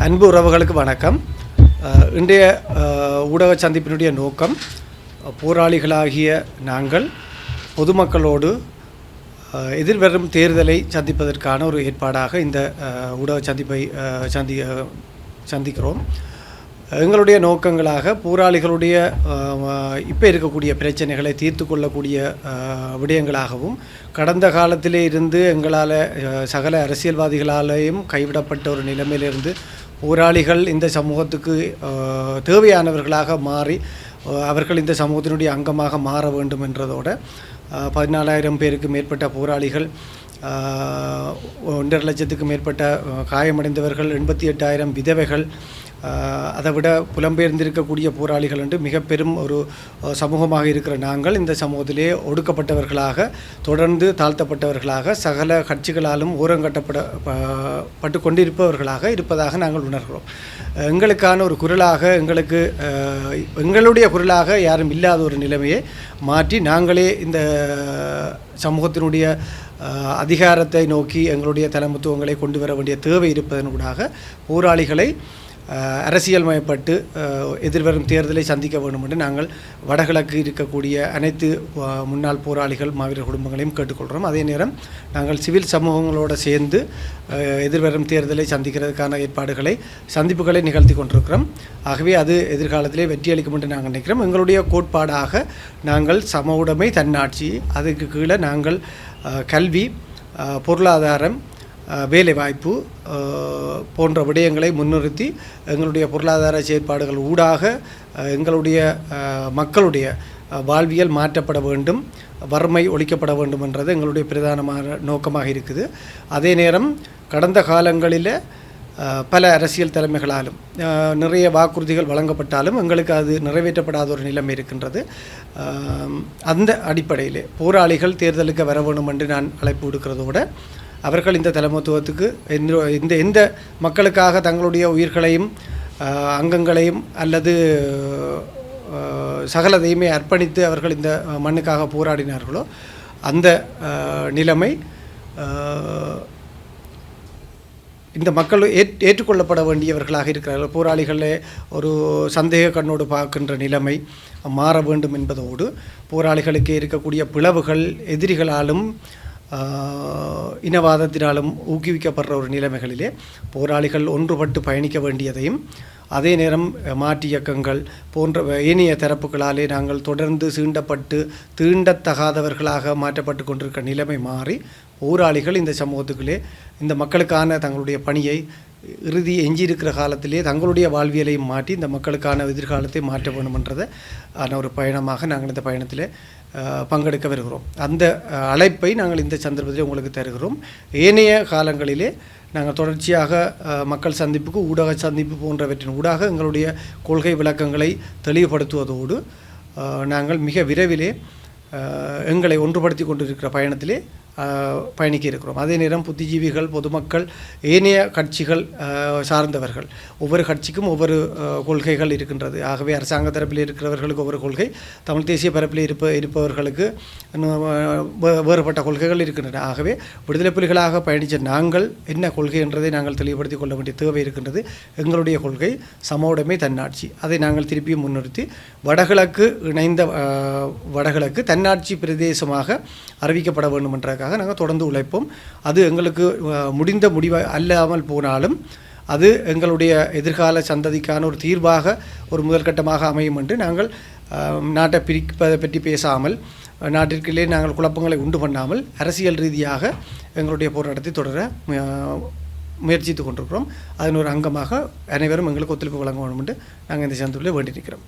அன்பு உறவுகளுக்கு வணக்கம். இன்றைய ஊடக சந்திப்பினுடைய நோக்கம் போராளிகளாகிய நாங்கள் பொதுமக்களோடு எதிர்வரும் தேர்தலை சந்திப்பதற்கான ஒரு ஏற்பாடாக இந்த ஊடக சந்திப்பை சந்திக்கிறோம். எங்களுடைய நோக்கங்களாக போராளிகளுடைய இப்போ இருக்கக்கூடிய பிரச்சனைகளை தீர்த்து கொள்ளக்கூடிய விடயங்களாகவும் கடந்த காலத்திலே இருந்து எங்களால் சகல அரசியல்வாதிகளாலேயும் கைவிடப்பட்ட ஒரு நிலைமையிலிருந்து போராளிகள் இந்த சமூகத்துக்கு தேவையானவர்களாக மாறி அவர்கள் இந்த சமூகத்தினுடைய அங்கமாக மாற வேண்டும் என்றதோடு 14,000 பேருக்கு மேற்பட்ட போராளிகள் 1.5 லட்சத்துக்கு மேற்பட்ட காயமடைந்தவர்கள் 88,000 விதவைகள் அதைவிட புலம்பெயர்ந்திருக்கக்கூடிய போராளிகள் என்று மிக பெரும் ஒரு சமூகமாக இருக்கிற நாங்கள் இந்த சமூகத்திலே ஒடுக்கப்பட்டவர்களாக தொடர்ந்து தாழ்த்தப்பட்டவர்களாக சகல கட்சிகளாலும் ஓரங்கட்டப்பட்டு கொண்டிருப்பவர்களாக இருப்பதாக நாங்கள் உணர்கிறோம். எங்களுக்கான ஒரு குரலாக எங்களுடைய குரலாக யாரும் இல்லாத ஒரு நிலைமையை மாற்றி நாங்களே இந்த சமூகத்தினுடைய அதிகாரத்தை நோக்கி எங்களுடைய தலைமைத்துவங்களை கொண்டு வர வேண்டிய தேவை இருப்பதனூடாக போராளிகளை அரசியல் மயப்பட்டு எதிர்வரும் தேர்தலை சந்திக்க வேண்டும் என்று நாங்கள் வடகிழக்கு இருக்கக்கூடிய அனைத்து முன்னாள் போராளிகள் மாவீரர் குடும்பங்களையும் கேட்டுக்கொள்கிறோம். அதே நேரம் நாங்கள் சிவில் சமூகங்களோடு சேர்ந்து எதிர்வரும் தேர்தலை சந்திக்கிறதுக்கான சந்திப்புகளை நிகழ்த்தி கொண்டிருக்கிறோம். ஆகவே அது எதிர்காலத்திலே வெற்றியளிக்கும் என்று நாங்கள் நினைக்கிறோம். எங்களுடைய கோட்பாடாக நாங்கள் சம உடைமை தன்னாட்சி, அதுக்கு கீழே நாங்கள் கல்வி, பொருளாதாரம், வேலைவாய்ப்பு போன்ற விடயங்களை முன்னிறுத்தி எங்களுடைய பொருளாதார செயற்பாடுகள் ஊடாக எங்களுடைய மக்களுடைய வாழ்வியல் மாற்றப்பட வேண்டும், வறுமை ஒழிக்கப்பட வேண்டும் என்றது எங்களுடைய பிரதானமான நோக்கமாக இருக்குது. அதே நேரம் கடந்த காலங்களில் பல அரசியல் தலைமைகளாலும் நிறைய வாக்குறுதிகள் வழங்கப்பட்டாலும் எங்களுக்கு அது நிறைவேற்றப்படாத ஒரு நிலைமை இருக்கின்றது. அந்த அடிப்படையில் போராளிகள் தேர்தலுக்கு வர வேண்டும் என்று நான் அழைப்பு விடுக்கிறதோடு அவர்கள் இந்த தலைமைத்துவத்துக்கு எந்த மக்களுக்காக தங்களுடைய உயிர்களையும் அங்கங்களையும் அல்லது சகலதையுமே அர்ப்பணித்து அவர்கள் இந்த மண்ணுக்காக போராடினார்களோ அந்த நிலைமை இந்த மக்கள் ஏற்றுக்கொள்ளப்பட வேண்டியவர்களாக இருக்கிறார்கள். போராளிகளே ஒரு சந்தேக கண்ணோடு பார்க்கின்ற நிலைமை மாற வேண்டும் என்பதோடு போராளிகளுக்கு இருக்கக்கூடிய பிளவுகள் எதிரிகளாலும் இனவாதத்தினாலும் ஊக்குவிக்கப்படுற ஒரு நிலைமைகளிலே போராளிகள் ஒன்றுபட்டு பயணிக்க வேண்டியதையும், அதே நேரம் மாற்று இயக்கங்கள் போன்ற ஏனைய தரப்புகளாலே நாங்கள் தொடர்ந்து தீண்டத்தகாதவர்களாக மாற்றப்பட்டு கொண்டிருக்கிற நிலைமை மாறி போராளிகள் இந்த சமூகத்துக்குள்ளே இந்த மக்களுக்கான தங்களுடைய பணியை இறுதி எஞ்சியிருக்கிற காலத்திலே தங்களுடைய வாழ்வியலையும் மாற்றி இந்த மக்களுக்கான எதிர்காலத்தை மாற்ற வேண்டுமென்றதை ஒரு பயணமாக நாங்கள் இந்த பயணத்தில் பங்கெடுக்க வருகிறோம். அந்த அழைப்பை நாங்கள் இந்த சந்தர்ப்பத்தில் உங்களுக்கு தருகிறோம். ஏனைய காலங்களிலே நாங்கள் தொடர்ச்சியாக மக்கள் சந்திப்புக்கு ஊடக சந்திப்பு போன்றவற்றின் ஊடாக எங்களுடைய கொள்கை விளக்கங்களை தெளிவுபடுத்துவதோடு நாங்கள் மிக விரைவிலே எங்களை ஒன்றுபடுத்தி கொண்டிருக்கிற பயணத்திலே பயணிக்க இருக்கிறோம். அதே நேரம் புத்திஜீவிகள், பொதுமக்கள், ஏனைய கட்சிகள் சார்ந்தவர்கள் ஒவ்வொரு கட்சிக்கும் ஒவ்வொரு கொள்கைகள் இருக்கின்றது. ஆகவே அரசாங்க தரப்பில் இருக்கிறவர்களுக்கு ஒவ்வொரு கொள்கை, தமிழ் தேசிய பரப்பில் இருப்பவர்களுக்கு வேறுபட்ட கொள்கைகள் இருக்கின்றன. ஆகவே விடுதலை புலிகளாக பயணித்த நாங்கள் என்ன கொள்கை என்றதை நாங்கள் தெளிவுபடுத்திக் கொள்ள வேண்டிய தேவை இருக்கின்றது. எங்களுடைய கொள்கை சம உடைமை தன்னாட்சி. அதை நாங்கள் திருப்பியும் முன்னிறுத்தி வடகிழக்கு தன்னாட்சி பிரதேசமாக அறிவிக்கப்பட வேண்டும் என்றாக நாங்கள் தொடர்ந்து உழைப்போம். அது எங்களுக்கு முடிந்த முடிவு அல்லாமல் போனாலும் அது எங்களுடைய எதிர்கால சந்ததிக்கான ஒரு தீர்வாக ஒரு முதற்கட்டமாக அமையும் என்று நாங்கள் நாட்டை பிரிப்பதை பற்றி பேசாமல், நாட்டிற்குள்ளே நாங்கள் குழப்பங்களை உண்டு பண்ணாமல் அரசியல் ரீதியாக எங்களுடைய போராட்டத்தை தொடர முயற்சித்து கொண்டிருக்கிறோம். அதன் ஒரு அங்கமாக அனைவரும் எங்களுக்கு ஒத்துழைப்பு வழங்க வேண்டும் என்று நாங்கள் இந்த சந்தர்ப்பத்தில் வேண்டி நிற்கிறோம்.